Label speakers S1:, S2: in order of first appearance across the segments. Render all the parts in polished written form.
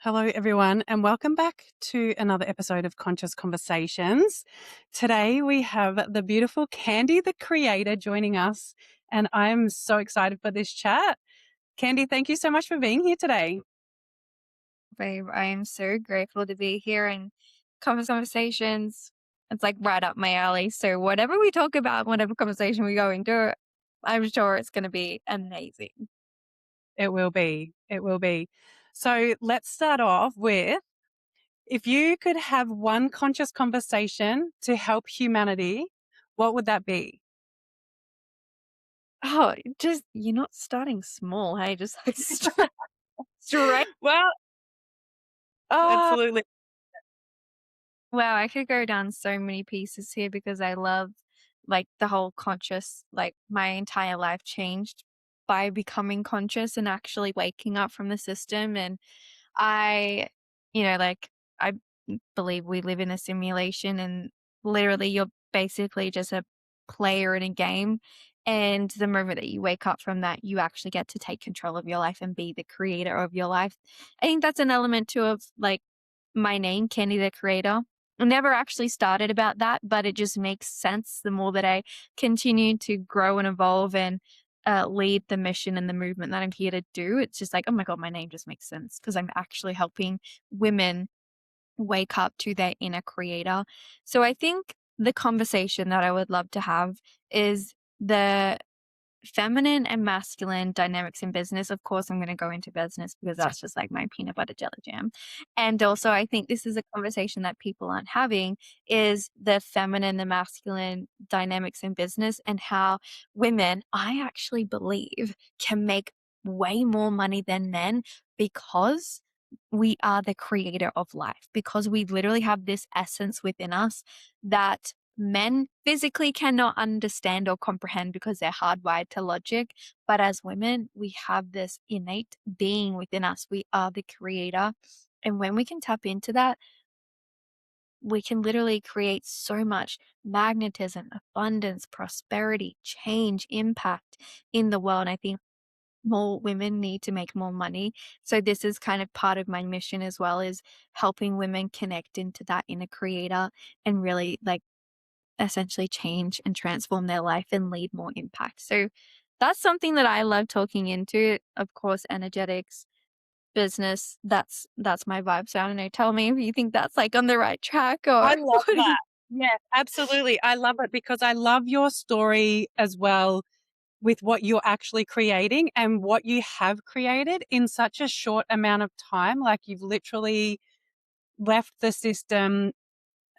S1: Hello, everyone, and welcome back to another episode of Conscious Conversations. Today, we have the beautiful Candy, the creator, joining us, and I'm so excited for this chat. Candy, thank you so much for being here today.
S2: Babe, I am so grateful to be here and conversations. It's like right up my alley. So whatever we talk about, whatever conversation we go into, I'm sure it's going to be amazing.
S1: It will be. It will be. So, let's start off with if you could have one conscious conversation to help humanity, what would that be?
S2: Oh, just you're not starting small, hey? Just like straight.
S1: Well,
S2: Oh,
S1: absolutely.
S2: wow, I could go down so many pieces here because I love like the whole conscious, like my entire life changed by becoming conscious and actually waking up from the system. And I, I believe we live in a simulation and literally you're basically just a player in a game. And the moment that you wake up from that, you actually get to take control of your life and be the creator of your life. I think that's an element too of like my name, Candy the Creator. I never actually started about that, but it just makes sense the more that I continue to grow and evolve and lead the mission and the movement that I'm here to do. It's just like, oh my God, my name just makes sense because I'm actually helping women wake up to their inner creator. So I think the conversation that I would love to have is the feminine and masculine dynamics in business. Of course, I'm going to go into business because that's just like my peanut butter jelly jam. And also, I think this is a conversation that people aren't having is the feminine, the masculine dynamics in business and how women, I actually believe, can make way more money than men because we are the creator of life, because we literally have this essence within us that men physically cannot understand or comprehend because they're hardwired to logic. But as women, we have this innate being within us. We are the creator. And when we can tap into that, we can literally create so much magnetism, abundance, prosperity, change, impact in the world. And I think more women need to make more money. So this is kind of part of my mission as well is helping women connect into that inner creator and really like essentially change and transform their life and lead more impact. So that's something that I love talking into. Of course, energetics, business, that's my vibe. So I don't know, tell me if you think that's like on the right track
S1: I
S2: or
S1: love
S2: what do you.
S1: that. Yes, absolutely. I love it because I love your story as well with what you're actually creating and what you have created in such a short amount of time. Like you've literally left the system.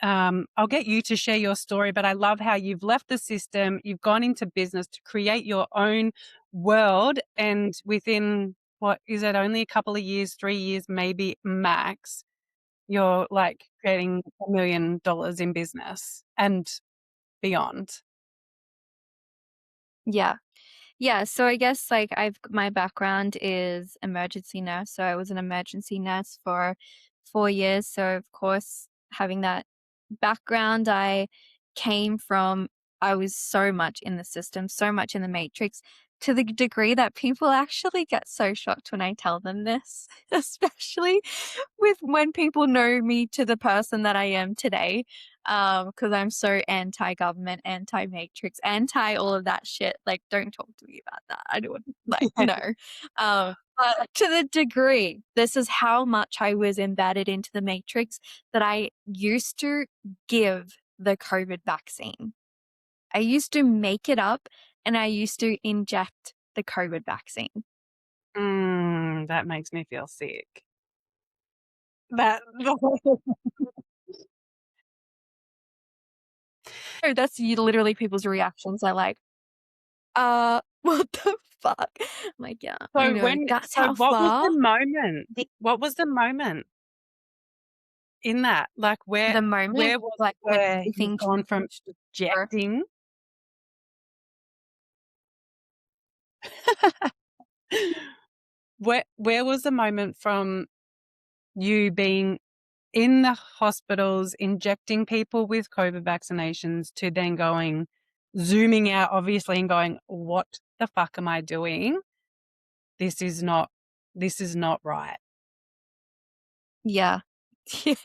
S1: I'll get you to share your story, but I love how you've left the system, you've gone into business to create your own world. And within what is it, only a couple of years, 3 years, maybe max, you're like creating $1 million in business and beyond.
S2: Yeah. Yeah, so I guess like my background is emergency nurse. So I was an emergency nurse for 4 years. So of course, having that background, I was so much in the system, so much in the matrix to the degree that people actually get so shocked when I tell them this, especially with when people know me to the person that I am today. Because I'm so anti-government, anti-matrix, anti all of that shit. Like, don't talk to me about that. I don't like, no. But to the degree, this is how much I was embedded into the matrix that I used to give the COVID vaccine. I used to make it up and I used to inject the COVID vaccine.
S1: That makes me feel sick. That
S2: So that's literally people's reactions. Are like, what the fuck? I'm like, yeah, I
S1: so
S2: know.
S1: when
S2: That's
S1: so
S2: how
S1: what was the
S2: far
S1: moment? What was the moment in that? Like
S2: the
S1: where
S2: moment,
S1: was it
S2: like when
S1: where you've
S2: everything
S1: gone from
S2: changed. Or
S1: ejecting? Where was the moment from you being in the hospitals injecting people with COVID vaccinations to then going zooming out obviously and going, "What the fuck am I doing? This is not this is not right."
S2: Yeah. Yeah.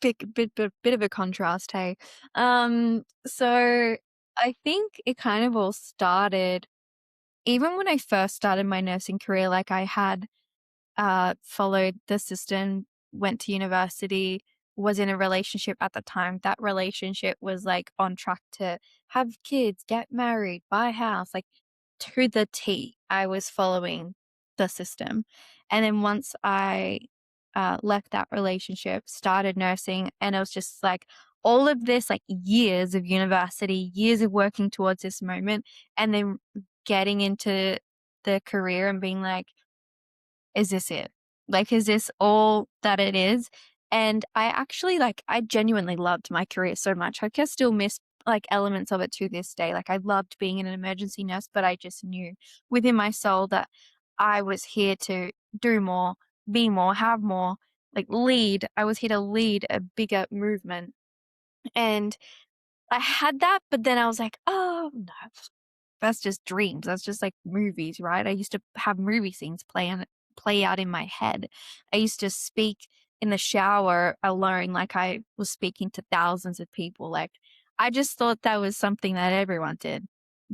S2: Bit of a contrast, hey? So I think it kind of all started even when I first started my nursing career, like, I had followed the system, went to university, was in a relationship at the time. That relationship was like on track to have kids, get married, buy a house, like to the T. I was following the system. And then once I left that relationship, started nursing, and it was just like all of this, like years of university, years of working towards this moment, and then getting into the career and being like, is this it? Like, is this all that it is? And I actually like, I genuinely loved my career so much. I can still miss like elements of it to this day. Like, I loved being an emergency nurse, but I just knew within my soul that I was here to do more, be more, have more, like lead. I was here to lead a bigger movement. And I had that, but then I was like, oh no, that's just dreams. That's just like movies, right? I used to have movie scenes play out in my head. I used to speak in the shower alone like I was speaking to thousands of people. Like I just thought that was something that everyone did.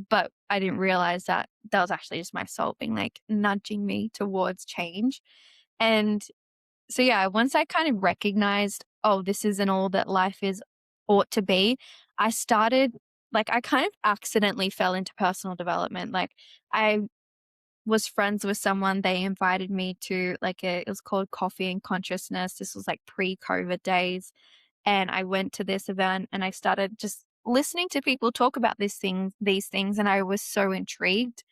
S2: But I didn't realize that that was actually just my soul being like nudging me towards change. And so yeah, once I kind of recognized, oh, this isn't all that life is ought to be, I started like I kind of accidentally fell into personal development. Like I was friends with someone, they invited me to like it was called Coffee and Consciousness. This was like pre-COVID days. And I went to this event and I started just listening to people talk about these things, and I was so intrigued.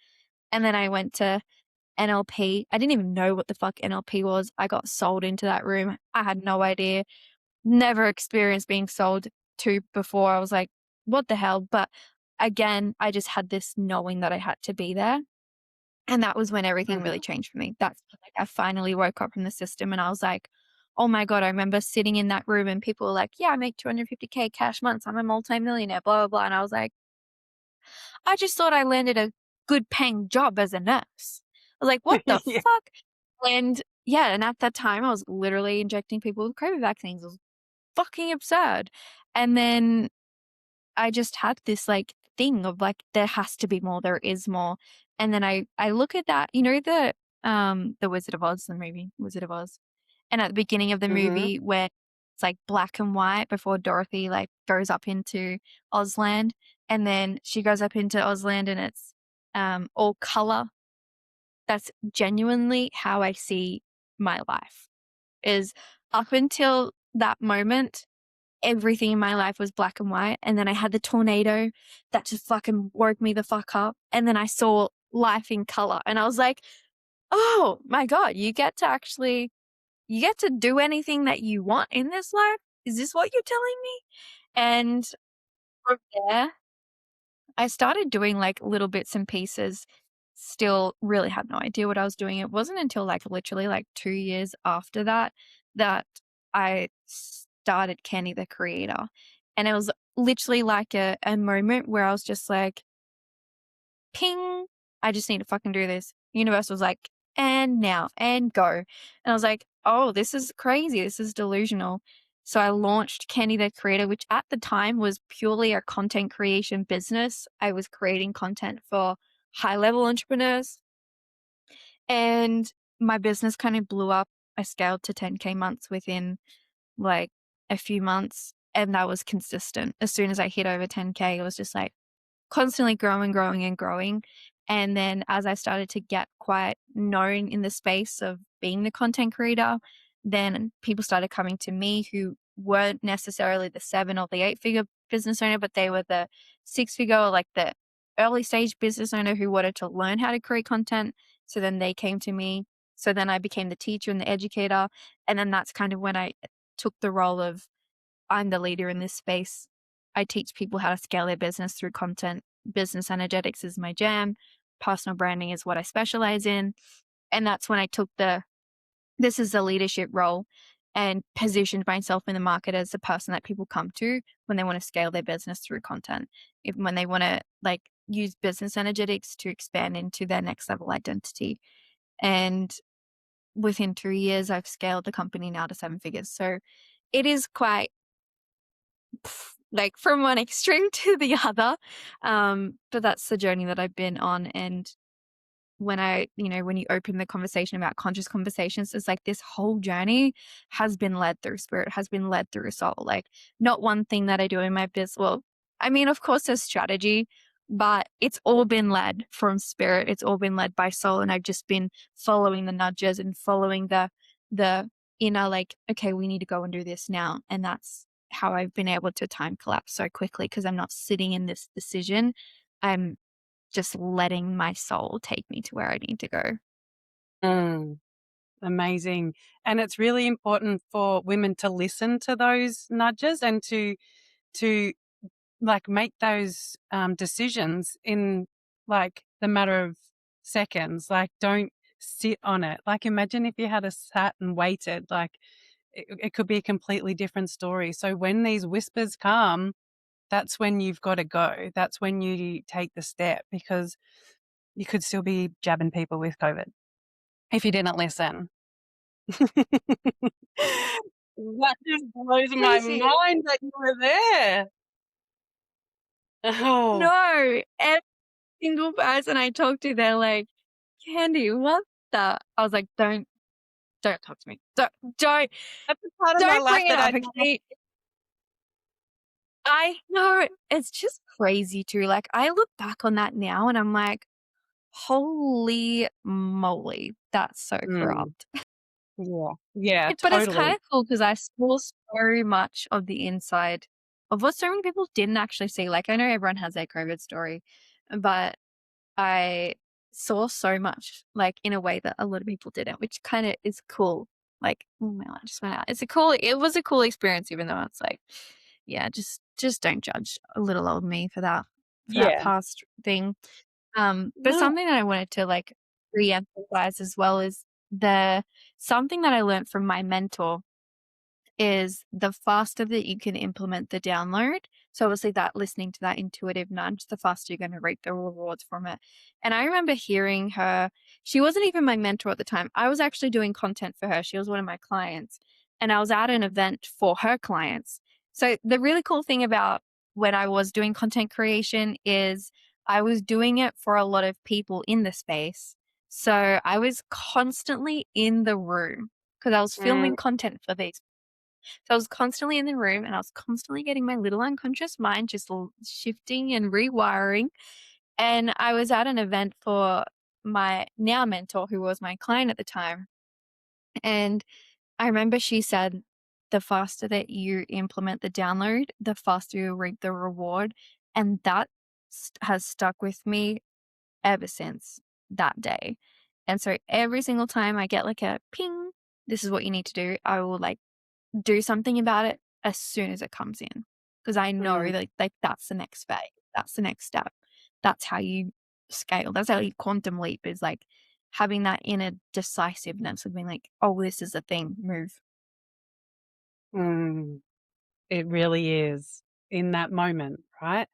S2: And then I went to NLP. I didn't even know what the fuck NLP was. I got sold into that room. I had no idea. Never experienced being sold to before. I was like, what the hell? But again, I just had this knowing that I had to be there. And that was when everything really
S1: Mhm.
S2: changed for me. That's when, like I finally woke up from the system and I was like, oh my God, I remember sitting in that room and people were like, yeah, I make 250K cash months. I'm a multimillionaire, blah, blah, blah. And I was like, I just thought I landed a good paying job as a nurse. I was like, what the
S1: Yeah.
S2: fuck? And yeah, and at that time I was literally injecting people with COVID vaccines. It was fucking absurd. And then I just had this like thing of like, there has to be more, there is more. And then I look at that, you know, the Wizard of Oz, the movie Wizard of Oz. And at the beginning of the
S1: Mhm.
S2: movie where it's like black and white before Dorothy like goes up into Ozland, and then she goes up into Ozland and it's all color. That's genuinely how I see my life. Is up until that moment, everything in my life was black and white. And then I had the tornado that just fucking woke me the fuck up. And then I saw life in color. And I was like, oh my God, you get to do anything that you want in this life? Is this what you're telling me? And from there, I started doing like little bits and pieces. Still really had no idea what I was doing. It wasn't until like literally like 2 years after that that I started Kenny the Creator. And it was literally like a moment where I was just like, ping, I just need to fucking do this. Universe was like, and now, and go. And I was like, oh, this is crazy. This is delusional. So I launched Kenny the Creator, which at the time was purely a content creation business. I was creating content for high level entrepreneurs, and my business kind of blew up. I scaled to 10K months within like a few months, and that was consistent. As soon as I hit over 10K, it was just like, constantly growing, growing, and growing. And then as I started to get quite known in the space of being the content creator, then people started coming to me who weren't necessarily the 7 or the 8 figure business owner, but they were the 6 figure or like the early stage business owner who wanted to learn how to create content. So then they came to me. So then I became the teacher and the educator. And then that's kind of when I took the role of I'm the leader in this space. I teach people how to scale their business through content. Business energetics is my jam. Personal branding is what I specialize in. And that's when I took this is a leadership role and positioned myself in the market as the person that people come to when they want to scale their business through content. When they want to like use business energetics to expand into their next level identity. And within 2 years, I've scaled the company now to 7 figures. So it is quite like from one extreme to the other. But that's the journey that I've been on. And when you open the conversation about conscious conversations, it's like this whole journey has been led through spirit, has been led through soul. Like, not one thing that I do in my business. Well, I mean, of course, there's strategy, but it's all been led from spirit. It's all been led by soul. And I've just been following the nudges and following the inner, like, okay, we need to go and do this now. And that's how I've been able to time collapse so quickly because I'm not sitting in this decision. I'm just letting my soul take me to where I need to go.
S1: Mm, amazing. And it's really important for women to listen to those nudges and to like make those decisions in like the matter of seconds. Like, don't sit on it. Like, imagine if you had a sat and waited, like it could be a completely different story. So when these whispers come, that's when you've got to go. That's when you take the step, because you could still be jabbing people with COVID if you didn't listen. That just blows my
S2: Crazy.
S1: mind that you were there. Oh,
S2: No, every single person I talk to, they're like, "Candy, what the?" I was like, don't talk to me. Don't
S1: that's a part of my
S2: don't
S1: life
S2: bring it
S1: that I
S2: up,
S1: don't.
S2: okay?" I know, it's just crazy too. Like, I look back on that now and I'm like, "Holy moly, that's so
S1: Mm,
S2: corrupt."
S1: yeah. Yeah,
S2: But it's
S1: totally.
S2: kinda cool because I saw so much of the inside of what so many people didn't actually see. Like, I know everyone has their COVID story, but I saw so much, like, in a way that a lot of people didn't, which kinda is cool. Like, oh my light just went out. It was a cool experience even though it's like, yeah, just don't judge a little old me for that
S1: Yeah.
S2: past thing. But
S1: No.
S2: something that I wanted to, like, re-emphasize as well is the something that I learned from my mentor is the faster that you can implement the download. So obviously that listening to that intuitive nudge, the faster you're going to reap the rewards from it. And I remember hearing her, she wasn't even my mentor at the time. I was actually doing content for her. She was one of my clients. And I was at an event for her clients. So the really cool thing about when I was doing content creation is I was doing it for a lot of people in the space. So I was constantly in the room because I was
S1: Mm,
S2: filming content for these, so I was constantly in the room and I was constantly getting my little unconscious mind just shifting and rewiring. And I was at an event for my now mentor, who was my client at the time. And I remember she said, the faster that you implement the download, the faster you reap the reward. And that has stuck with me ever since that day. And so every single time I get like a ping, this is what you need to do, I will like do something about it as soon as it comes in, because I know
S1: mm,
S2: that, like, that's the next phase, that's the next step. That's how you scale. That's how you quantum leap is, like, having that inner decisiveness of being like, "Oh, this is a thing, move."
S1: mm. It really is in that moment, right?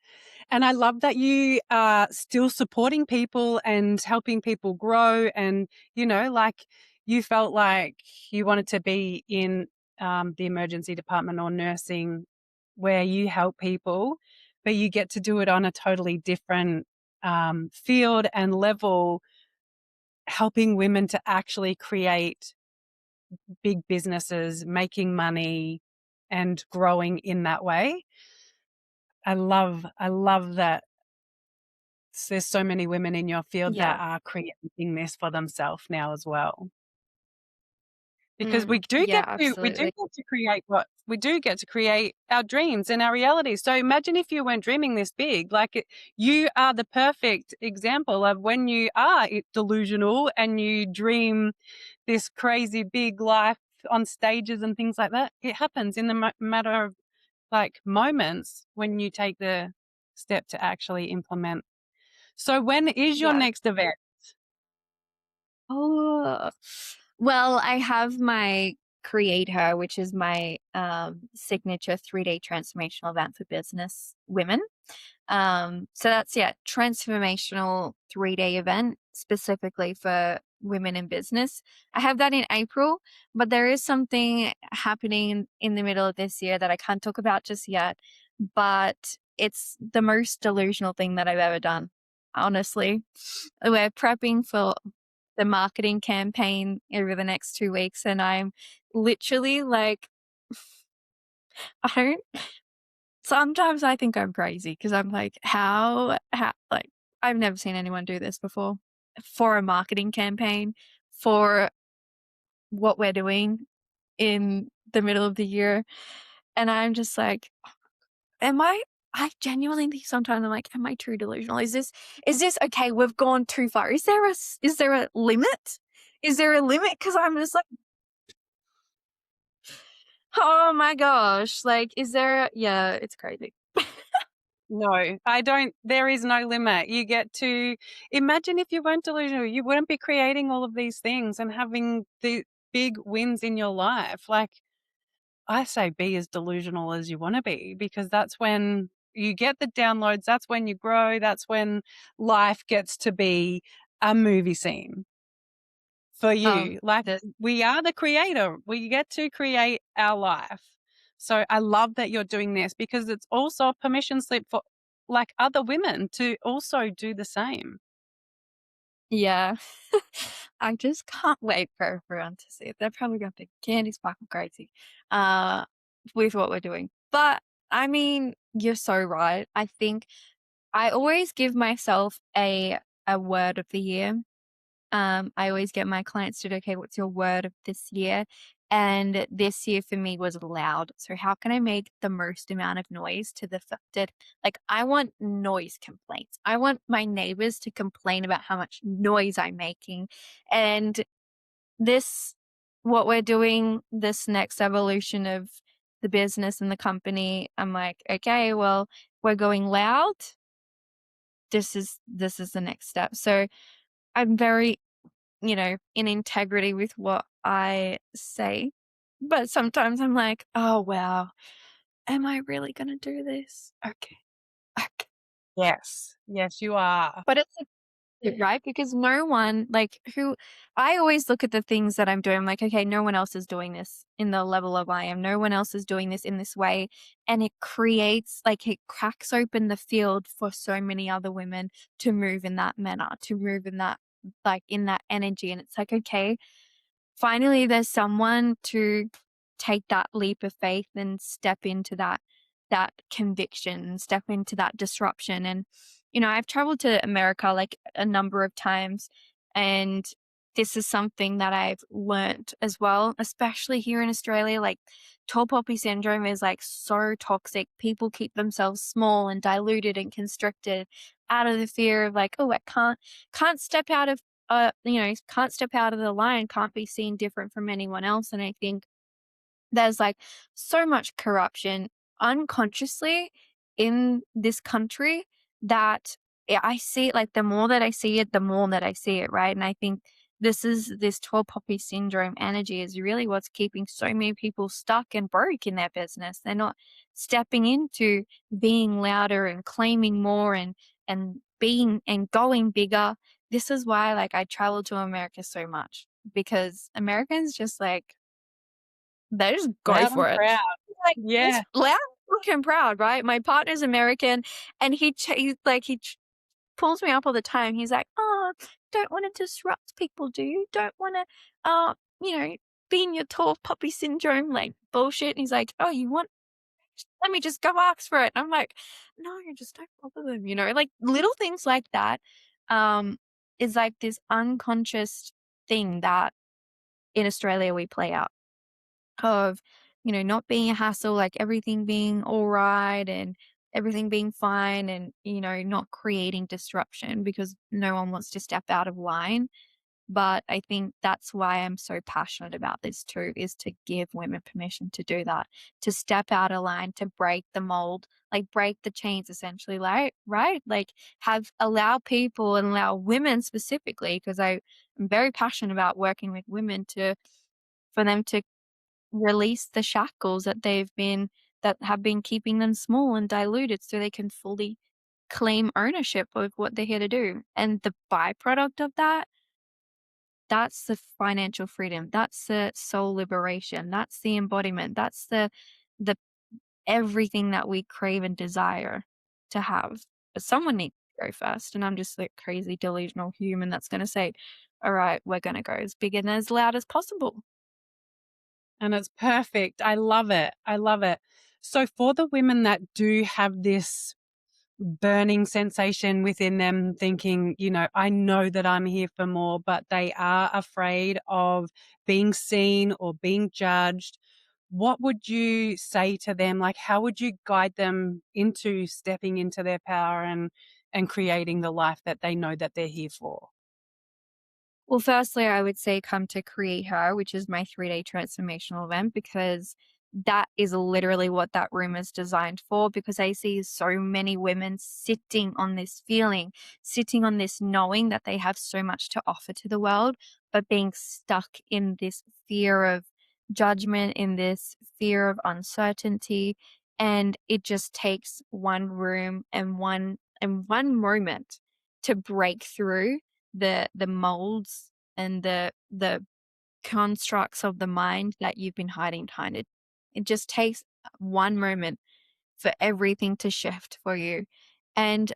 S1: And I love that you are still supporting people and helping people grow. And, like you felt like you wanted to be in the emergency department or nursing where you help people, but you get to do it on a totally different field and level, helping women to actually create big businesses, making money and growing in that way. I love that there's so many women in your field that
S2: Yeah.
S1: are creating this for themselves now as well. Because
S2: Mm, yeah,
S1: we do
S2: absolutely.
S1: get to create what we do get to create our dreams and our realities. So imagine if you weren't dreaming this big, you are the perfect example of when you are delusional and you dream this crazy big life on stages and things like that. It happens in the matter of like moments when you take the step to actually implement. So when is your
S2: Yeah.
S1: next event?
S2: Oh. Well, I have my Create Her, which is my, signature 3-day transformational event for business women. So that's, yeah, transformational 3-day event specifically for women in business. I have that in April, but there is something happening in the middle of this year that I can't talk about just yet, but it's the most delusional thing that I've ever done, honestly. We're prepping for the marketing campaign over the next 2 weeks, and I'm literally like, I don't sometimes I think I'm crazy because 'cause I'm like, how like, I've never seen anyone do this before for a marketing campaign, for what we're doing in the middle of the year, and I'm just like, am I genuinely think sometimes I'm like, "Am I too delusional? Is this okay, we've gone too far. Is there a limit? Is there a limit? Because 'Cause I'm just like, "Oh my gosh." Like, is there yeah, it's crazy.
S1: No, I don't there is no limit. You get to imagine if you weren't delusional, you wouldn't be creating all of these things and having the big wins in your life. Like, I say be as delusional as you wanna be because that's when you get the downloads, that's when you grow, that's when life gets to be a movie scene for
S2: Um,
S1: you. Like,
S2: the
S1: we are the creator, we get to create our life. So I love that you're doing this because it's also a permission slip for, like, other women to also do the same.
S2: Yeah. I just can't wait for everyone to see it. They're probably gonna think Candy's fucking crazy, uh, with what we're doing. But, I mean, you're so right. I think I always give myself a word of the year. I always get my clients to do, "Okay, what's your word of this year?" And this year for me was loud. So how can I make the most amount of noise to the that like, I want noise complaints. I want my neighbors to complain about how much noise I'm making. And this what we're doing, this next evolution of the business and the company, I'm like, "Okay, well, we're going loud. This is the next step." So I'm very in integrity with what I say. But sometimes I'm like, "Oh, wow. Am I really gonna do this? Okay. Okay."
S1: Yes. Yes, you are.
S2: But it's right? Because no one like, who I always look at the things that I'm doing, I'm like, "Okay, no one else is doing this in the level of I am. No one else is doing this in this way." And it creates like, it cracks open the field for so many other women to move in that manner, to move in that in that energy, and it's like, "Okay, finally there's someone to take that leap of faith and step into that conviction, step into that disruption." And I've traveled to America like a number of times, and this is something that I've learnt as well, especially here in Australia. Like, tall poppy syndrome is like so toxic. People keep themselves small and diluted and constricted out of the fear of like, "Oh, I can't step out of can't step out of the line, can't be seen different from anyone else." And I think there's like so much corruption unconsciously in this country that I see it, like the more that I see it, the more that I see it, right? And I think this tall poppy syndrome energy is really what's keeping so many people stuck and broke in their business. They're not stepping into being louder and claiming more and being and going bigger. This is why like I travel to America so much, because Americans just like they just go
S1: Loud and
S2: for it.
S1: proud.
S2: Like,
S1: Yeah.
S2: just loud, fucking proud, right? My partner's American, and he pulls me up all the time. He's like, "Oh, don't wanna disrupt people, do you? Don't wanna, you know, be in your tall puppy syndrome, like, bullshit." And he's like, "Oh, you want let me just go ask for it." I'm like, "No, just don't bother them," like, little things like that, um, is like this unconscious thing that in Australia we play out of, not being a hassle, like everything being all right and everything being fine and, not creating disruption because no one wants to step out of line. But I think that's why I'm so passionate about this too, is to give women permission to do that, to step out of line, to break the mold, like break the chains essentially, like, right? Like allow people and allow women specifically, because I'm very passionate about working with women for them to release the shackles that have been keeping them small and diluted so they can fully claim ownership of what they're here to do. And the byproduct of that That's the financial freedom. That's the soul liberation. That's the embodiment. That's the everything that we crave and desire to have. But someone needs to go first. And I'm just like crazy delusional human that's gonna say, all right, we're gonna go as big and as loud as possible.
S1: And it's perfect. I love it. I love it. So for the women that do have this burning sensation within them thinking, I know that I'm here for more, but they are afraid of being seen or being judged. What would you say to them? Like, how would you guide them into stepping into their power and creating the life that they know that they're here for?
S2: Well, firstly, I would say come to Create Her, which is my 3-day transformational event, because that is literally what that room is designed for. Because I see so many women sitting on this feeling, sitting on this knowing that they have so much to offer to the world, but being stuck in this fear of judgment, in this fear of uncertainty. And it just takes one room and one moment to break through the molds and the constructs of the mind that you've been hiding behind it. It just takes one moment for everything to shift for you. And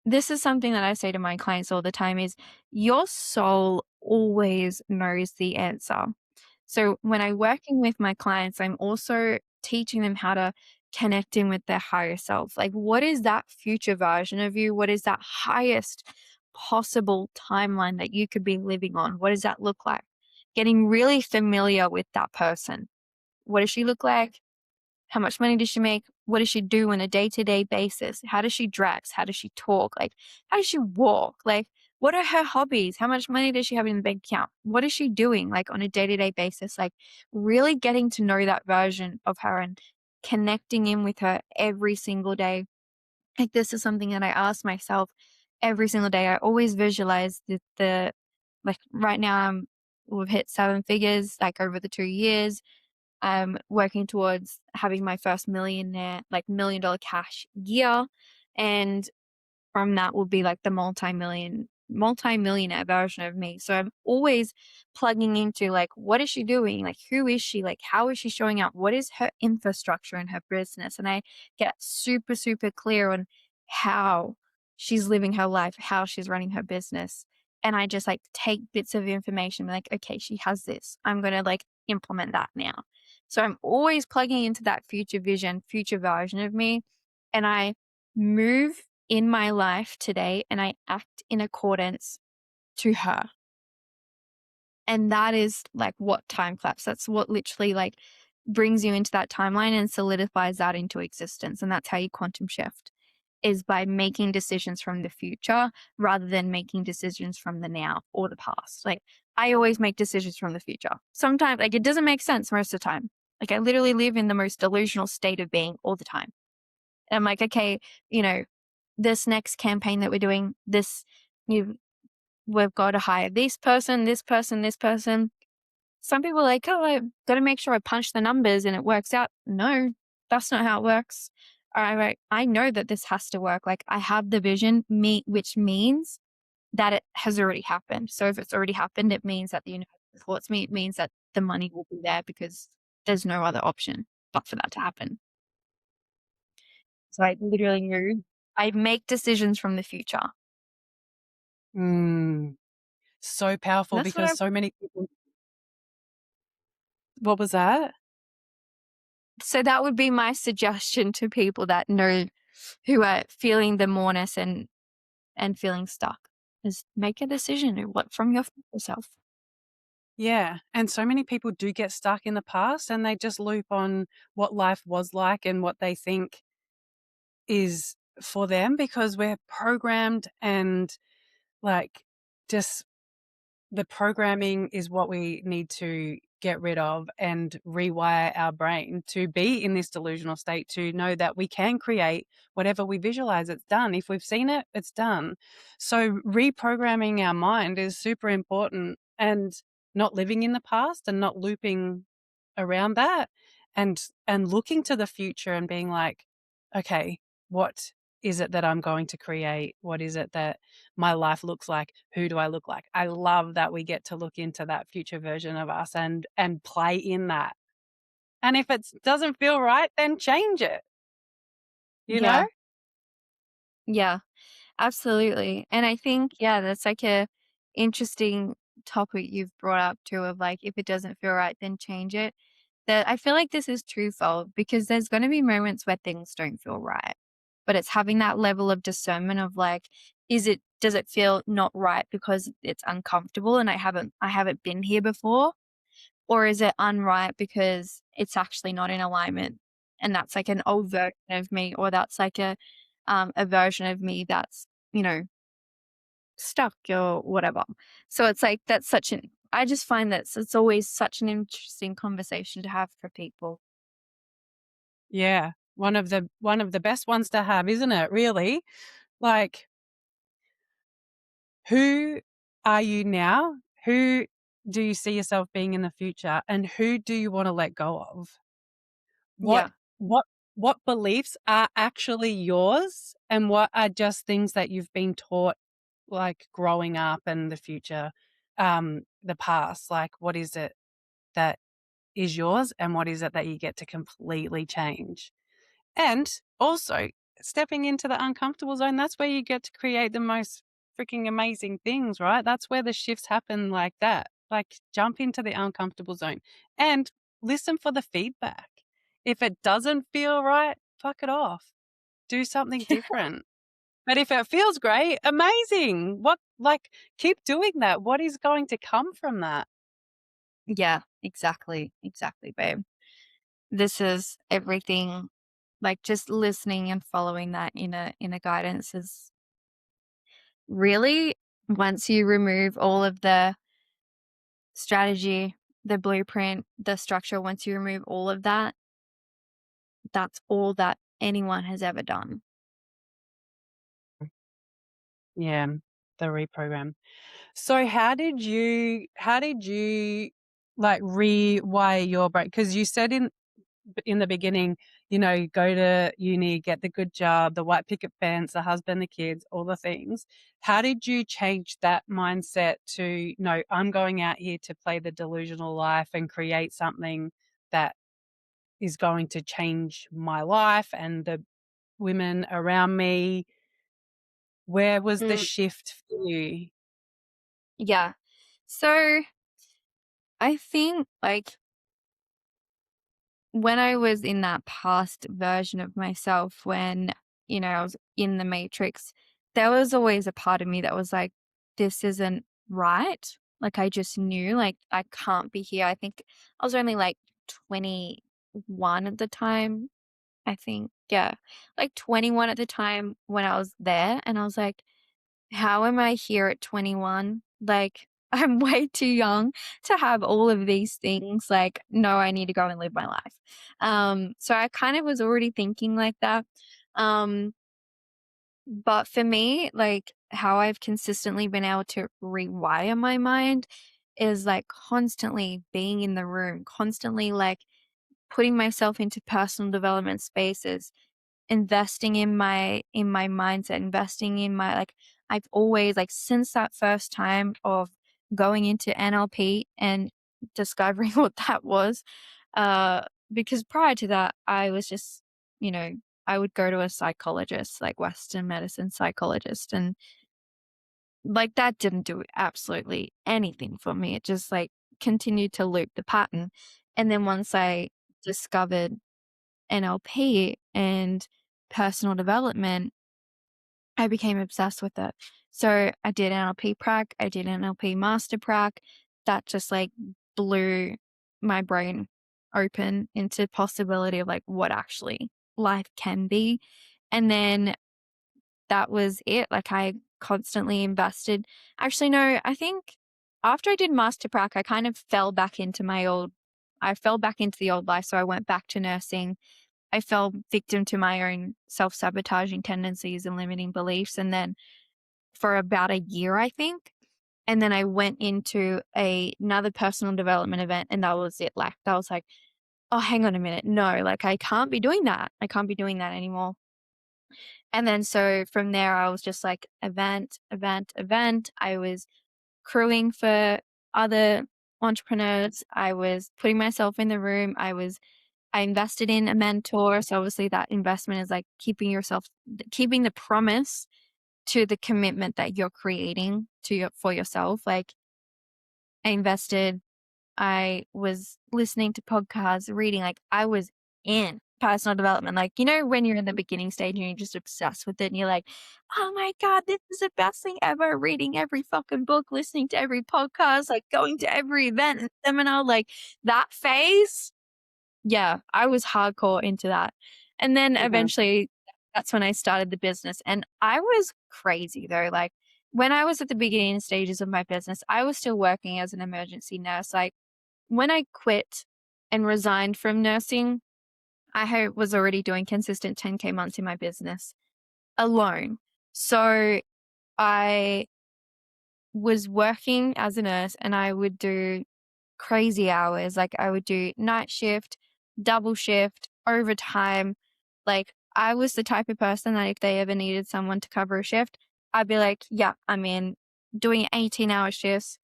S2: this is something that I say to my clients all the time is your soul always knows the answer. So when I'm working with my clients, I'm also teaching them how to connect in with their higher self. Like, what is that future version of you? What is that highest possible timeline that you could be living on? What does that look like? Getting really familiar with that person. What does she look like? How much money does she make? What does she do on a day-to-day basis? How does she dress? How does she talk? Like, how does she walk? Like, what are her hobbies? How much money does she have in the bank account? What is she doing like on a day-to-day basis? Like, really getting to know that version of her and connecting in with her every single day. Like, this is something that I ask myself every single day. I always visualize the like right now we've hit 7 figures like over the 2 years. I'm working towards having my first millionaire, like $1 million cash year. And from that will be like the multi-millionaire version of me. So I'm always plugging into like, what is she doing? Like, who is she? Like, how is she showing up? What is her infrastructure in her business? And I get super, super clear on how she's living her life, how she's running her business. And I just like take bits of information, like, okay, she has this. I'm going to like implement that now. So I'm always plugging into that future vision, future version of me. And I move in my life today and I act in accordance to her. And that is like what time collapse. That's what literally like brings you into that timeline and solidifies that into existence. And that's how you quantum shift is by making decisions from the future rather than making decisions from the now or the past. Like I always make decisions from the future. Sometimes like it doesn't make sense most of the time. Like I literally live in the most delusional state of being all the time. And I'm like, okay, you know, this next campaign that we're doing, you we've got to hire this person, this person, this person. Some people are like, oh, I got to make sure I punch the numbers and it works out. No, that's not how it works. All right, I know that this has to work. Like I have the vision, which means that it has already happened. So if it's already happened, it means that the universe supports me. It means that the money will be there because there's no other option but for that to happen. So I literally knew I make decisions from the future.
S1: Mm, so powerful
S2: That's what
S1: because
S2: I
S1: so many people. What was that?
S2: So that would be my suggestion to people that know who are feeling the moreness and feeling stuck is make a decision and what from your future self.
S1: Yeah, and so many people do get stuck in the past and they just loop on what life was like and what they think is for them because we're programmed and like just the programming is what we need to get rid of and rewire our brain to be in this delusional state to know that we can create whatever we visualize. It's done. If we've seen it, it's done. So reprogramming our mind is super important and not living in the past and not looping around that and looking to the future and being like, okay, what is it that I'm going to create? What is it that my life looks like? Who do I look like? I love that we get to look into that future version of us and play in that. And if it doesn't feel right, then change it, you know?
S2: Yeah. Yeah. Absolutely. And I think, yeah, that's like a interesting topic you've brought up too of like if it doesn't feel right, then change it. That I feel like this is twofold because there's going to be moments where things don't feel right. But it's having that level of discernment of like, does it feel not right because it's uncomfortable and I haven't been here before? Or is it unright because it's actually not in alignment? And that's like an old version of me, or that's like a version of me that's, you know, stuck or whatever. So it's like that's such an I just find that it's always such an interesting conversation to have for people.
S1: Yeah. One of the best ones to have, isn't it? Really? Like, who are you now? Who do you see yourself being in the future? And who do you want to let go of? What
S2: Yeah.
S1: what what beliefs are actually yours and what are just things that you've been taught, like growing up and the future, the past? Like, what is it that is yours and what is it that you get to completely change? And also, stepping into the uncomfortable zone, that's where you get to create the most freaking amazing things, right? That's where the shifts happen like that. Like, jump into the uncomfortable zone and listen for the feedback. If it doesn't feel right, fuck it off. Do something different. But if it feels great, amazing. Keep doing that. What is going to come from that?
S2: Yeah, exactly. Exactly, babe. This is everything, like just listening and following that inner guidance is really, once you remove all of the strategy, the blueprint, the structure, once you remove all of that, that's all that anyone has ever done.
S1: Yeah, the reprogram. So how did you like rewire your brain? Because you said in the beginning, go to uni, get the good job, the white picket fence, the husband, the kids, all the things. How did you change that mindset to, no, I'm going out here to play the delusional life and create something that is going to change my life and the women around me? Where was the
S2: Mm,
S1: shift for you?
S2: yeah. So I think like when I was in that past version of myself, when, I was in the matrix, there was always a part of me that was like, this isn't right. Like I just knew like I can't be here. I think I was only like 21 at the time. I think, yeah, like 21 at the time when I was there. And I was like, how am I here at 21? Like, I'm way too young to have all of these things. Like, no, I need to go and live my life. So I kind of was already thinking like that. Um, but for me, like how I've consistently been able to rewire my mind is like constantly being in the room, constantly like putting myself into personal development spaces, investing in my mindset, investing in my like I've always like since that first time of going into NLP and discovering what that was, because prior to that I was just, you know, I would go to a psychologist, like Western medicine psychologist, and like that didn't do absolutely anything for me. It just like continued to loop the pattern. And then once I discovered NLP and personal development, I became obsessed with it. So I did NLP prac, I did NLP master prac. That just like blew my brain open into possibility of like what actually life can be. And then that was it. Like I constantly invested. Actually, no, I think after I did master prac, I kind of I fell back into the old life. So I went back to nursing. I fell victim to my own self-sabotaging tendencies and limiting beliefs, and then for about a year, I think, and then I went into another personal development event, and that was it, like, that was like, "Oh, hang on a minute, no, like, I can't be doing that. I can't be doing that anymore." And then so from there, I was just like event, event, event. I was crewing for other entrepreneurs. I was putting myself in the room. I invested in a mentor. So obviously that investment is like keeping the promise to the commitment that you're creating for yourself. Like I invested, I was listening to podcasts, reading, like I was in personal development. Like, when you're in the beginning stage and you're just obsessed with it and you're like, oh my God, this is the best thing ever. Reading every fucking book, listening to every podcast, like going to every event and seminar, like that phase. Yeah, I was hardcore into that. And then
S1: Mhm.
S2: eventually that's when I started the business. And I was crazy though. Like when I was at the beginning stages of my business, I was still working as an emergency nurse. Like when I quit and resigned from nursing, was already doing consistent 10K months in my business alone. So I was working as a nurse and I would do crazy hours. Like I would do night shift, double shift, overtime. Like I was the type of person that if they ever needed someone to cover a shift, I'd be like, yeah, I'm in, doing 18-hour shifts,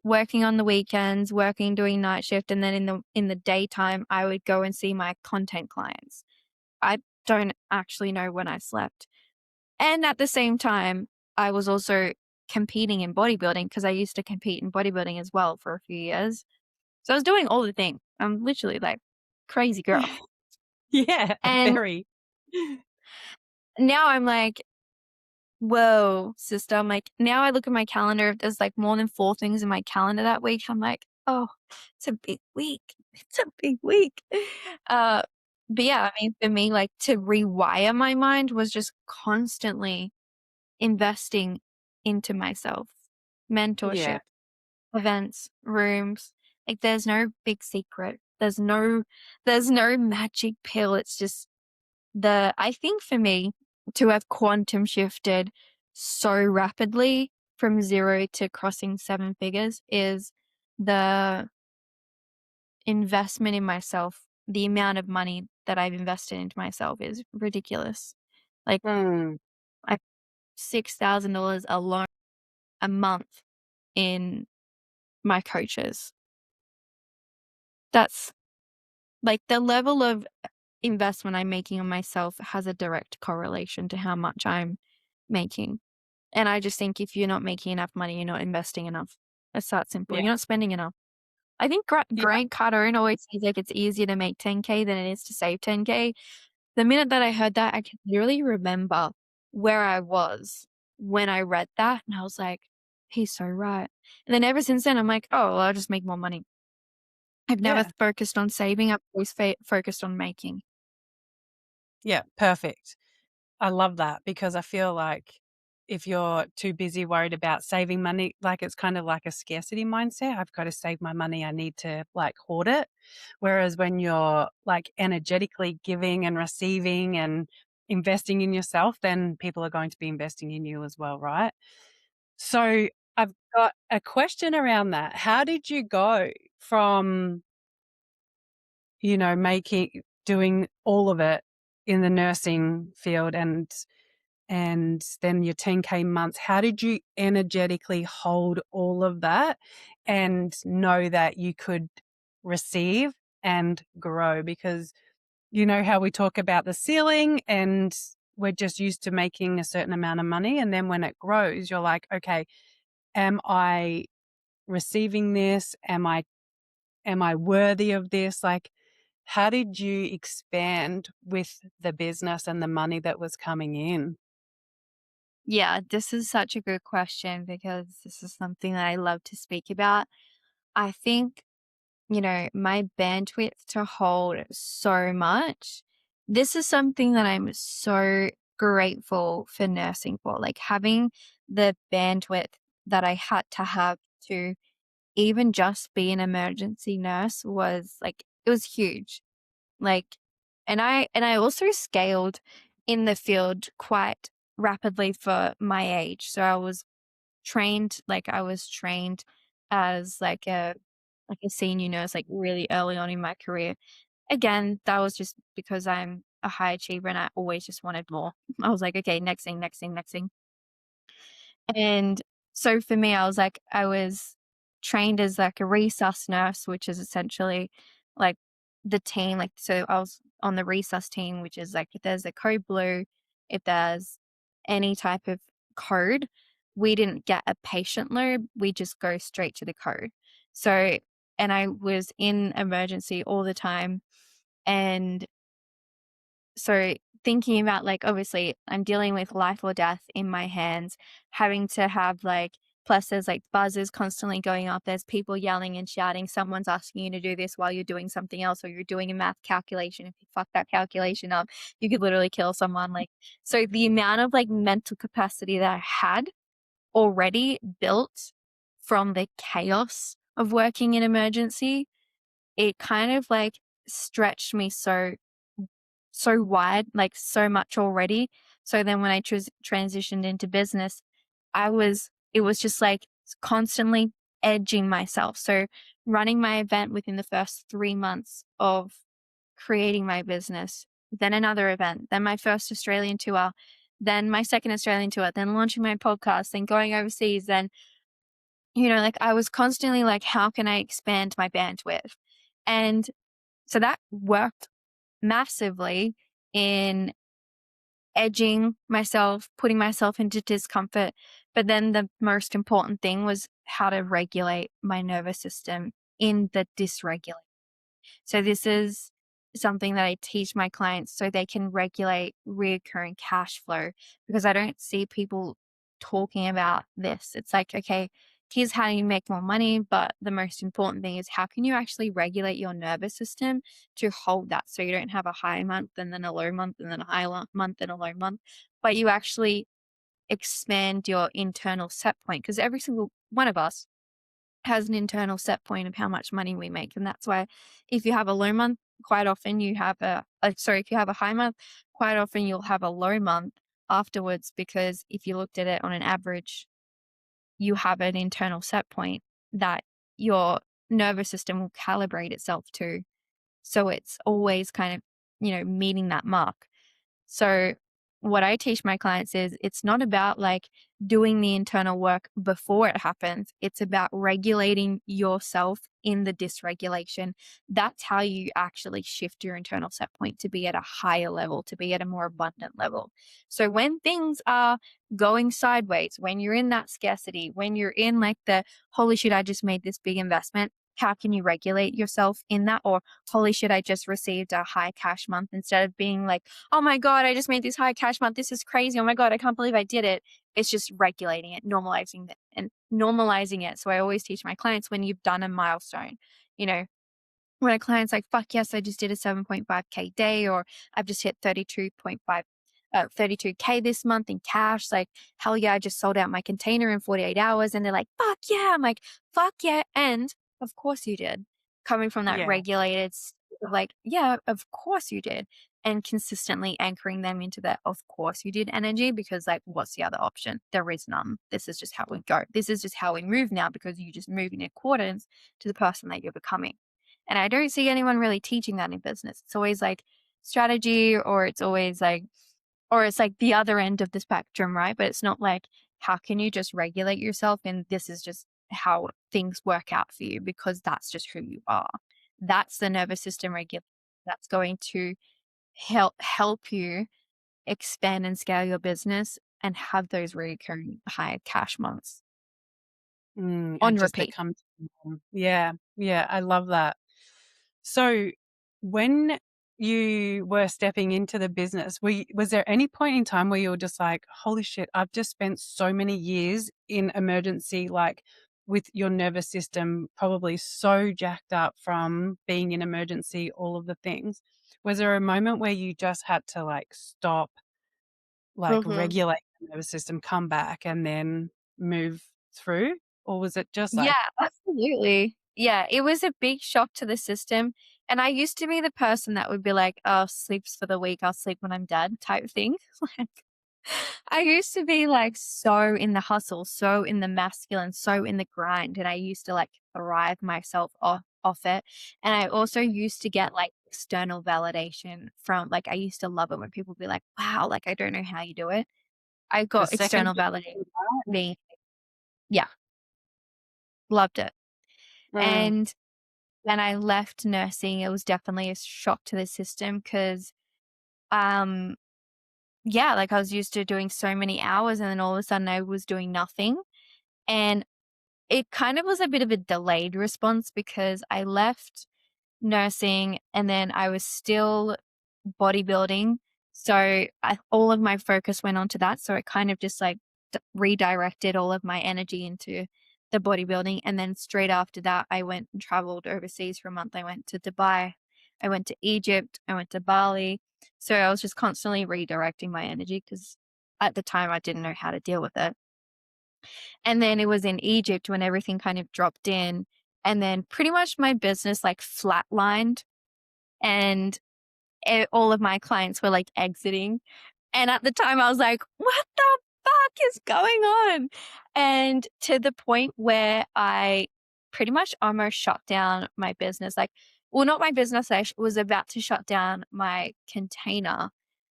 S2: working on the weekends, doing night shift, and then in the daytime I would go and see my content clients. I don't actually know when I slept. And at the same time, I was also competing in bodybuilding because I used to compete in bodybuilding as well for a few years. So I was doing all the things. I'm literally like crazy girl.
S1: Yeah,
S2: And
S1: very.
S2: now I'm like, whoa, sister. I'm like, now I look at my calendar. If there's like more than 4 things in my calendar that week, I'm like, oh, it's a big week. It's a big week. Uh, but yeah, I mean, for me, like to rewire my mind was just constantly investing into myself,
S1: Yeah.
S2: mentorship, events, rooms. Like there's no big secret. There's no magic pill. It's just I think for me to have quantum shifted so rapidly from 0 to crossing 7 figures is the investment in myself. The amount of money that I've invested into myself is ridiculous. Like
S1: Mm.
S2: I $6,000 alone a month in my coaches. That's like the level of investment I'm making on myself has a direct correlation to how much I'm making. And I just think if you're not making enough money, you're not investing enough. It's that simple.
S1: Yeah.
S2: You're not spending enough. I think
S1: Yeah.
S2: Grant Cardone always says like it's easier to make 10K than it is to save 10K. The minute that I heard that, I can literally remember where I was when I read that. And I was like, he's so right. And then ever since then, I'm like, oh, well, I'll just make more money. I've never
S1: Yeah.
S2: focused on saving. I've always focused on making.
S1: Yeah. Perfect. I love that because I feel like if you're too busy worried about saving money, like it's kind of like a scarcity mindset. I've got to save my money. I need to like hoard it. Whereas when you're like energetically giving and receiving and investing in yourself, then people are going to be investing in you as well, right? So I've got a question around that. How did you go from, doing all of it in the nursing field and then your 10K months? How did you energetically hold all of that and know that you could receive and grow? Because you know how we talk about the ceiling and we're just used to making a certain amount of money. And then when it grows, you're like, okay, am I receiving this? Am I worthy of this? Like, how did you expand with the business and the money that was coming in?
S2: Yeah, this is such a good question because this is something that I love to speak about. I think, my bandwidth to hold so much. This is something that I'm so grateful for nursing for, like having the bandwidth that I had to have to even just be an emergency nurse was like, it was huge. Like, and I also scaled in the field quite rapidly for my age. So I was trained as like a senior nurse, like really early on in my career. Again, that was just because I'm a high achiever and I always just wanted more. I was like, okay, next thing, next thing, next thing. And so for me, I was like, I was trained as like a resus nurse, which is essentially like the team. Like, so I was on the resus team, which is like if there's a code blue, if there's any type of code, we didn't get a patient load, we just go straight to the code. So, and I was in emergency all the time. And so thinking about like obviously I'm dealing with life or death in my hands, having to have like plus there's like buzzers constantly going off, there's people yelling and shouting, someone's asking you to do this while you're doing something else or you're doing a math calculation. If you fuck that calculation up, you could literally kill someone. Like so the amount of like mental capacity that I had already built from the chaos of working in emergency, it kind of like stretched me so wide, like so much already. So then when I transitioned into business, it was just like constantly edging myself. So running my event within the first 3 months of creating my business, then another event, then my first Australian tour, then my second Australian tour, then launching my podcast, then going overseas, then, like I was constantly like, how can I expand my bandwidth? And so that worked massively in edging myself, putting myself into discomfort. But then the most important thing was how to regulate my nervous system in the dysregulation. So this is something that I teach my clients so they can regulate recurring cash flow because I don't see people talking about this. It's like, okay, here's how you make more money, but the most important thing is how can you actually regulate your nervous system to hold that so you don't have a high month and then a low month and then a month and a low month, but you actually expand your internal set point because every single one of us has an internal set point of how much money we make. And that's why if you have a low month, quite often you have if you have a high month, quite often you'll have a low month afterwards because if you looked at it on an average, you have an internal set point that your nervous system will calibrate itself to. So it's always kind of, meeting that mark. So what I teach my clients is it's not about like doing the internal work before it happens. It's about regulating yourself in the dysregulation. That's how you actually shift your internal set point to be at a higher level, to be at a more abundant level. So when things are going sideways, when you're in that scarcity, when you're in like the holy shit, I just made this big investment. How can you regulate yourself in that? Or holy shit, I just received a high cash month instead of being like, oh my God, I just made this high cash month. This is crazy. Oh my God, I can't believe I did it. It's just regulating it, normalizing it and normalizing it. So I always teach my clients when you've done a milestone, you know, when a client's like, fuck yes, I just did a 7.5K day, or I've just hit 32K this month in cash. Like, hell yeah, I just sold out my container in 48 hours. And they're like, fuck yeah. I'm like, fuck yeah. And of course you did. Coming from that
S1: Yeah.
S2: regulated, like, yeah, of course you did. And consistently anchoring them into that, of course you did energy, because like, what's the other option? There is none. This is just how we go. This is just how we move now because you just move in accordance to the person that you're becoming. And I don't see anyone really teaching that in business. It's always like strategy, or it's always like, or it's like the other end of the spectrum, right? But it's not like, how can you just regulate yourself? And this is just how things work out for you because that's just who you are. That's the nervous system regulation that's going to help you expand and scale your business and have those recurring high cash months
S1: And
S2: on
S1: just
S2: repeat.
S1: become yeah, yeah, I love that. So when you were stepping into the business, was there any point in time where you were just like, holy shit, I've just spent so many years in emergency, like with your nervous system probably so jacked up from being in emergency, all of the things. Was there a moment where you just had to like stop, like
S2: Mhm.
S1: regulate the nervous system, come back and then move through? Or was it just
S2: Yeah,
S1: like,
S2: absolutely. Yeah, it was a big shock to the system. And I used to be the person that would be like, oh, sleeps for the week, I'll sleep when I'm dead type thing. Like, I used to be like so in the hustle, so in the masculine, so in the grind. And I used to like thrive myself off off it. And I also used to get like external validation from like I used to love it when people would be like, wow, like I don't know how you do it. I
S1: The
S2: got
S1: second
S2: external validation being yeah, loved it.
S1: mm,
S2: And when I left nursing, it was definitely a shock to the system because um yeah, like I was used to doing so many hours and then all of a sudden I was doing nothing. And it kind of was a bit of a delayed response because I left nursing and then I was still bodybuilding. So all of my focus went onto that. So it kind of just like redirected all of my energy into the bodybuilding. And then straight after that, I went and traveled overseas for a month. I went to Dubai, I went to Egypt, I went to Bali. So I was just constantly redirecting my energy because at the time I didn't know how to deal with it. And then it was in Egypt when everything kind of dropped in. And then pretty much my business like flatlined and all of my clients were like exiting. And at the time I was like, what the fuck is going on? And to the point where I pretty much almost shut down my business. Like, well, not my business. Was about to shut down my container.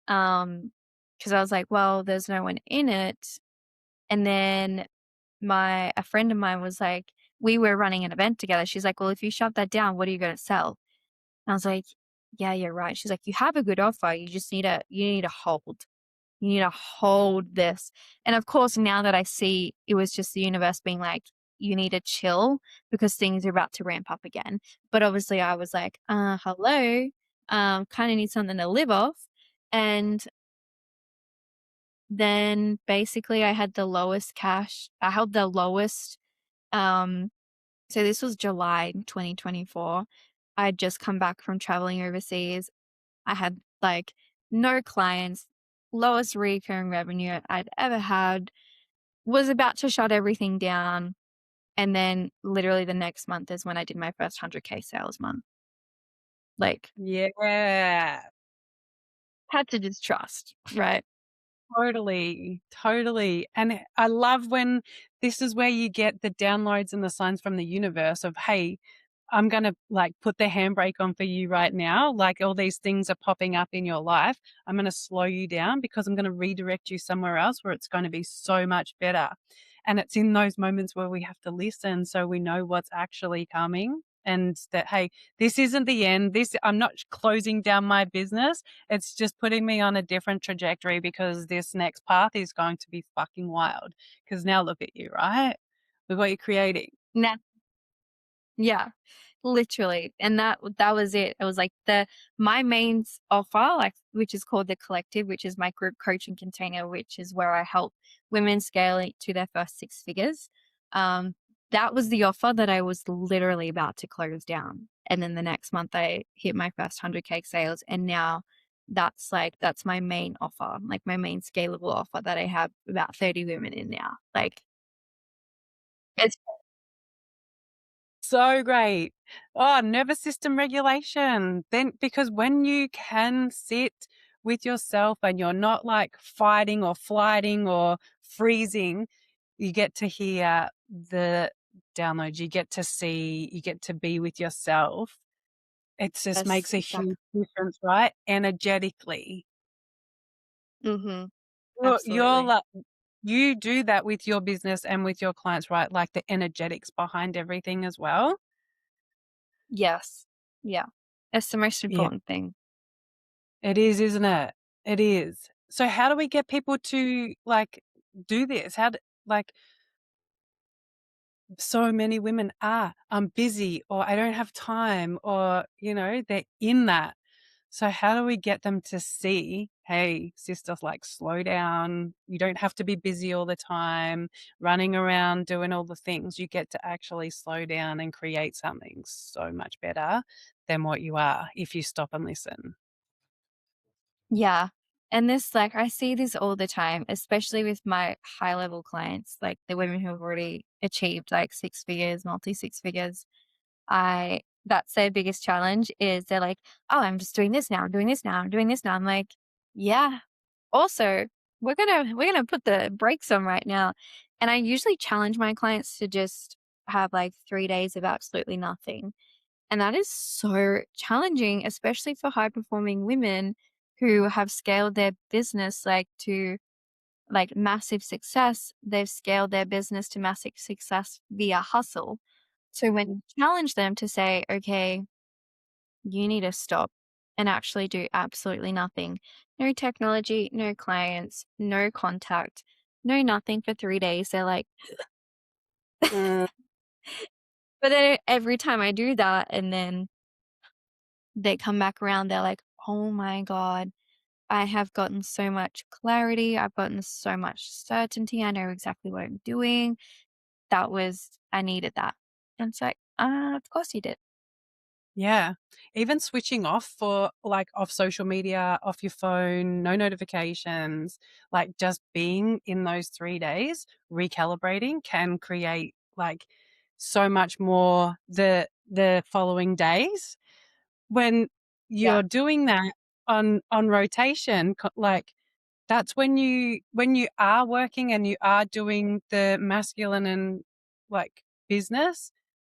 S2: Because I was like, well, there's no one in it. And then a friend of mine was like, we were running an event together. She's like, well, if you shut that down, what are you going to sell? And I was like, yeah, you're right. She's like, you have a good offer. You need to hold. You need to hold this. And of course, now that I see it was just the universe being like, you need to chill because things are about to ramp up again. But obviously I was like, hello, kind of need something to live off. And then basically I had the lowest cash. I held the lowest, um, so this was July 2024. I'd just come back from traveling overseas. I had like no clients, lowest recurring revenue I'd ever had, was about to shut everything down. And then literally the next month is when I did my first 100K sales month. Like,
S1: yeah.
S2: had to just trust, right?
S1: Totally, totally. And I love when this is where you get the downloads and the signs from the universe of, hey, I'm going to like put the handbrake on for you right now. Like all these things are popping up in your life. I'm going to slow you down because I'm going to redirect you somewhere else where it's going to be so much better. And it's in those moments where we have to listen so we know what's actually coming and that, hey, this isn't the end. I'm not closing down my business. It's just putting me on a different trajectory because this next path is going to be fucking wild. Because now look at you, right? Look what you're creating.
S2: Now, yeah, literally. And that was it. It was like my main offer, like which is called the collective, which is my group coaching container, which is where I help women scale it to their first six figures. Um, that was the offer that I was literally about to close down. And then the next month I hit my first 100K sales. And now that's my main offer, like my main scalable offer that I have about 30 women in now. Like it's
S1: So great. Oh, nervous system regulation. Then, because when you can sit with yourself and you're not like fighting or flighting or freezing, you get to hear the downloads, you get to see, you get to be with yourself. It just
S2: yes,
S1: makes a
S2: exactly.
S1: huge difference, right? Energetically.
S2: Mm-hmm.
S1: You're
S2: Absolutely.
S1: like, you do that with your business and with your clients, right? Like the energetics behind everything as well.
S2: Yes. Yeah. It's the most
S1: Yeah.
S2: important thing.
S1: It is, isn't it? It is. So how do we get people to, like, do this? Like, so many women are, "I'm busy," or "I don't have time," or, they're in that. So how do we get them to see, "Hey, sister, like, slow down. You don't have to be busy all the time, running around doing all the things. You get to actually slow down and create something so much better than what you are if you stop and listen."
S2: Yeah. And this, like, I see this all the time, especially with my high level clients, like the women who have already achieved like six figures, multi six figures. That's their biggest challenge is they're like, oh, I'm just doing this now. I'm doing this now. I'm doing this now. I'm like, yeah. Also, we're gonna put the brakes on right now. And I usually challenge my clients to just have like 3 days of absolutely nothing. And that is so challenging, especially for high performing women who have scaled their business like to like massive success. They've scaled their business to massive success via hustle. So when you challenge them to say, okay, you need to stop and actually do absolutely nothing. No technology, no clients, no contact, no nothing for 3 days. They're like,
S1: Mm,
S2: but then every time I do that and then they come back around, they're like, oh my God, I have gotten so much clarity. I've gotten so much certainty. I know exactly what I'm doing. I needed that. And it's like, of course you did.
S1: yeah. Even switching off for like off social media, off your phone, no notifications, like just being in those 3 days, recalibrating can create like so much more the following days. When
S2: Yeah.
S1: you're doing that on rotation, like that's when you are working and you are doing the masculine and like business,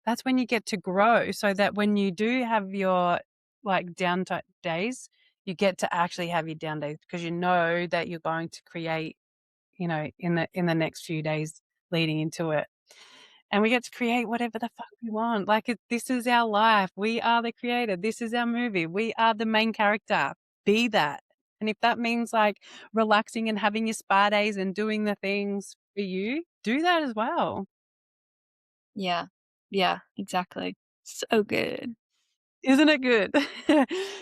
S1: that's when you get to grow so that when you do have your like days, you get to actually have your down days because you know that you're going to create, you know, in the next few days leading into it. And we get to create whatever the fuck we want. Like this is our life. We are the creator. This is our movie. We are the main character. Be that. And if that means like relaxing and having your spa days and doing the things for you, do that as well.
S2: Yeah. Yeah, exactly. So good.
S1: Isn't it good?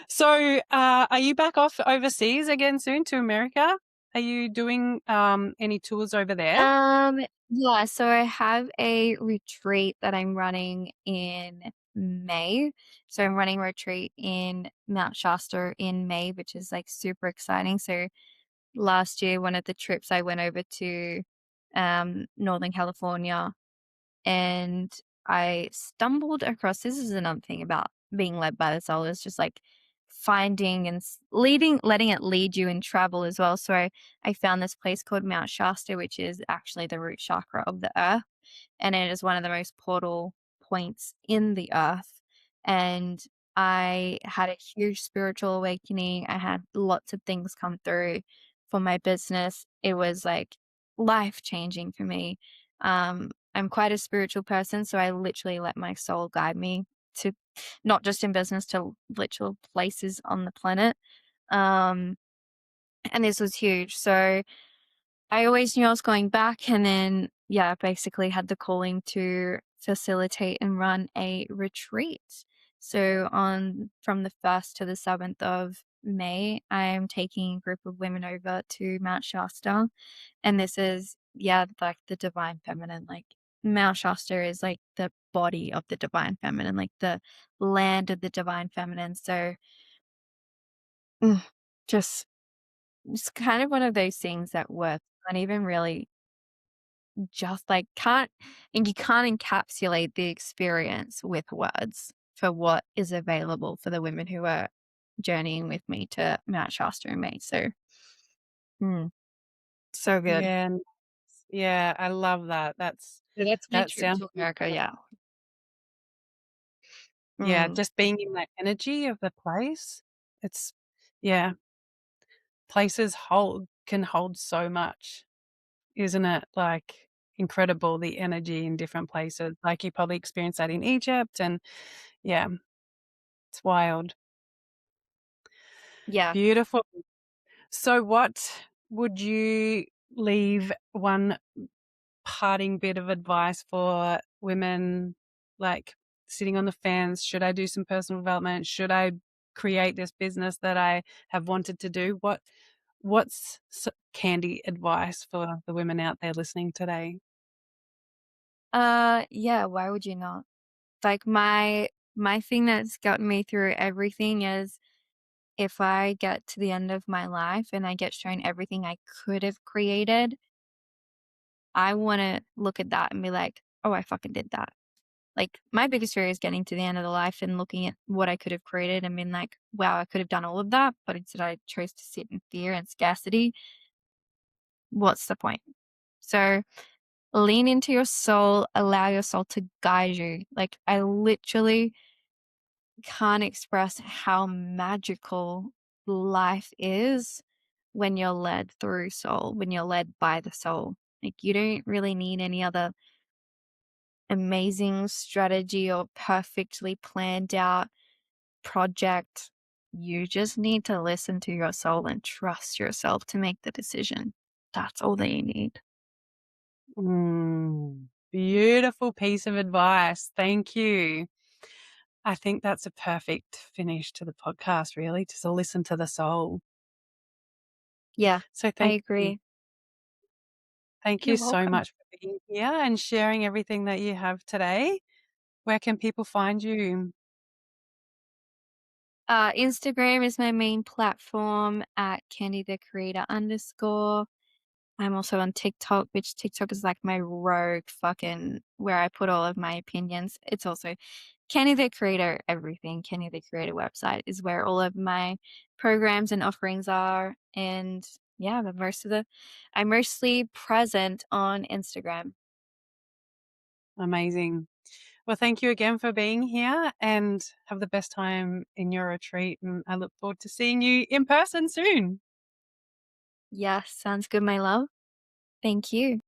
S1: So, are you back off overseas again soon to America? Are you doing any tours over there?
S2: Um, yeah, so I have a retreat that I'm running in May. So I'm running a retreat in Mount Shasta in May, which is like super exciting. So last year, one of the trips I went over to Northern California and I stumbled across this is another thing about being led by the soul is just like finding and letting it lead you in travel as well. So I found this place called Mount Shasta, which is actually the root chakra of the earth and it is one of the most portal points in the earth. And I had a huge spiritual awakening. I had lots of things come through for my business. It was like life changing for me. I'm quite a spiritual person, so I literally let my soul guide me to not just in business to literal places on the planet. Um, and this was huge. So I always knew I was going back and then, yeah, basically had the calling to facilitate and run a retreat. So on from the 1st to the 7th of May, I'm taking a group of women over to Mount Shasta. And this is, yeah, like the divine feminine. Like Mount Shasta is like the body of the divine feminine, like the land of the divine feminine. So mm, just it's kind of one of those things that worth not even really just like can't and you can't encapsulate the experience with words for what is available for the women who are journeying with me to Mount Shasta and me. So, mm, so good.
S1: Yeah, yeah, I love that.
S2: So that's my
S1: That
S2: trip
S1: sounds
S2: to America. Yeah.
S1: yeah,
S2: Mm,
S1: just being in that energy of the place. It's yeah, places can hold so much, isn't it? Like incredible the energy in different places. Like you probably experienced that in Egypt and yeah, it's wild.
S2: yeah.
S1: Beautiful. So what would you leave one parting bit of advice for women like sitting on the fence? Should I do some personal development? Should I create this business that I have wanted to do? What's candy advice for the women out there listening today?
S2: Yeah. Why would you not? Like my thing that's gotten me through everything is if I get to the end of my life and I get shown everything I could have created, I wanna look at that and be like, "Oh, I fucking did that." Like, my biggest fear is getting to the end of the life and looking at what I could have created and being like, "Wow, I could have done all of that, but instead I chose to sit in fear and scarcity. What's the point?" So, lean into your soul, allow your soul to guide you. Like, I literally can't express how magical life is when you're led through soul, when you're led by the soul. Like, you don't really need any other amazing strategy or perfectly planned out project. You just need to listen to your soul and trust yourself to make the decision. That's all that you need.
S1: Beautiful piece of advice. Thank you. I think that's a perfect finish to the podcast, really, just to listen to the soul.
S2: Yeah,
S1: So
S2: I
S1: thank you.
S2: agree.
S1: Thank you
S2: You're
S1: so
S2: welcome.
S1: much for being here and sharing everything that you have today. Where can people find you?
S2: Instagram is my main platform at Candy the Creator underscore. I'm also on TikTok, which TikTok is like my rogue fucking where I put all of my opinions. It's also Kenny the Creator, everything. Kenny the Creator website is where all of my programs and offerings are. And yeah, I'm mostly present on Instagram.
S1: Amazing. Well, thank you again for being here and have the best time in your retreat. And I look forward to seeing you in person soon.
S2: Yes, sounds good, my love. Thank you.